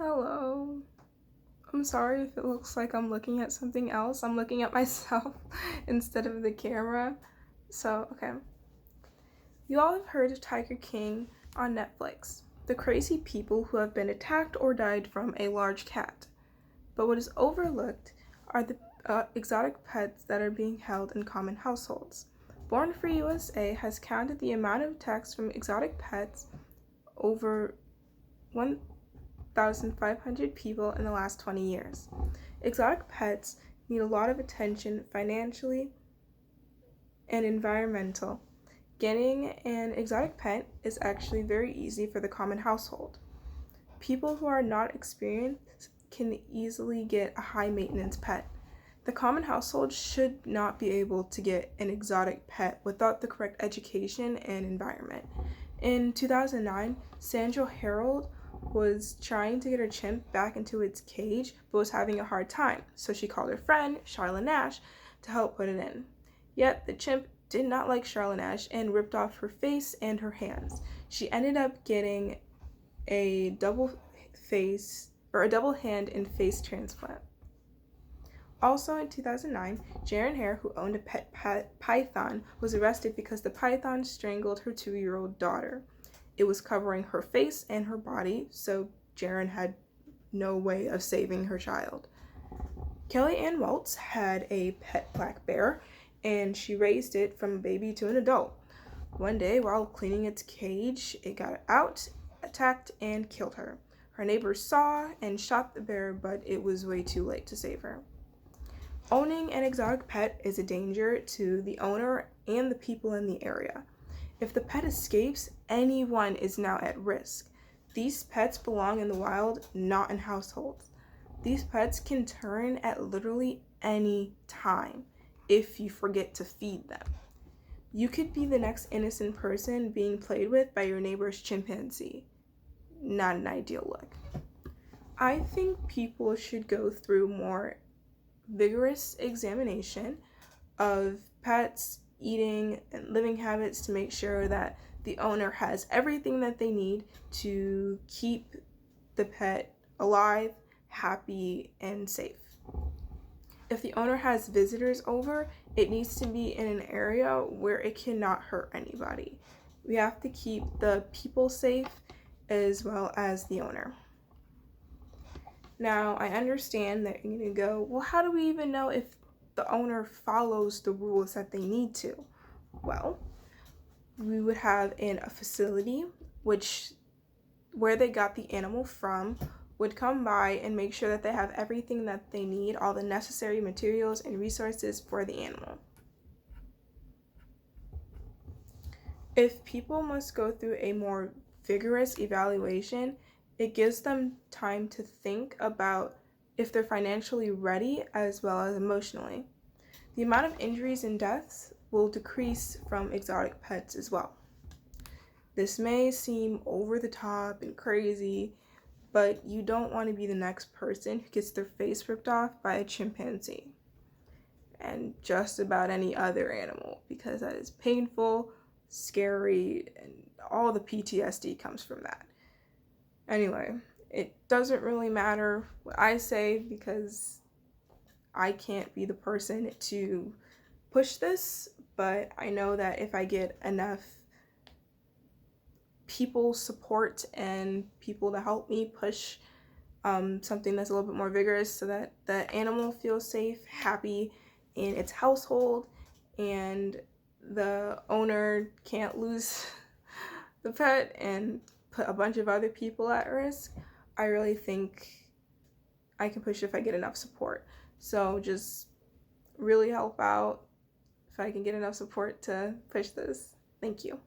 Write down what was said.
Hello. I'm sorry if it looks like I'm looking at something else. I'm looking at myself instead of the camera. Okay. You all have heard of Tiger King on Netflix, the crazy people who have been attacked or died from a large cat. But what is overlooked are the exotic pets that are being held in common households. Born Free USA has counted the amount of attacks from exotic pets over 1,500 people in the last 20 years. Exotic pets need a lot of attention financially and environmental. Getting an exotic pet is actually very easy for the common household. People who are not experienced can easily get a high maintenance pet. The common household should not be able to get an exotic pet without the correct education and environment. In 2009, Sandra Harold was trying to get her chimp back into its cage but was having a hard time, so she called her friend, Charlotte Nash, to help put it in. Yet the chimp did not like Charlotte Nash and ripped off her face and her hands. She ended up getting a double hand and face transplant. Also in 2009, Jaren Hare, who owned a pet python, was arrested because the python strangled her 2-year-old daughter. It was covering her face and her body, so Jaren had no way of saving her child. Kelly Ann Waltz had a pet black bear, and she raised it from a baby to an adult. One day, while cleaning its cage, it got out, attacked, and killed her. Her neighbors saw and shot the bear, but it was way too late to save her. Owning an exotic pet is a danger to the owner and the people in the area. If the pet escapes, anyone is now at risk. These pets belong in the wild, not in households. These pets can turn at literally any time if you forget to feed them. You could be the next innocent person being played with by your neighbor's chimpanzee. Not an ideal look. I think people should go through more vigorous examination of pets, eating, and living habits to make sure that the owner has everything that they need to keep the pet alive, happy, and safe. If the owner has visitors over, it needs to be in an area where it cannot hurt anybody. We have to keep the people safe as well as the owner. Now, I understand that you're going to go, well, how do we even know if the owner follows the rules that they need to? Well, we would have in a facility where they got the animal from would come by and make sure that they have everything that they need, all the necessary materials and resources for the animal. If people must go through a more vigorous evaluation, it gives them time to think about if they're financially ready as well as emotionally. The amount of injuries and deaths will decrease from exotic pets as well. This may seem over the top and crazy, but you don't want to be the next person who gets their face ripped off by a chimpanzee and just about any other animal, because that is painful, scary, and all the PTSD comes from that. Anyway, it doesn't really matter what I say because I can't be the person to push this, but I know that if I get enough people support and people to help me push something that's a little bit more vigorous so that the animal feels safe, happy in its household, and the owner can't lose the pet and put a bunch of other people at risk, I really think I can push if I get enough support. So just really help out if I can get enough support to push this. Thank you.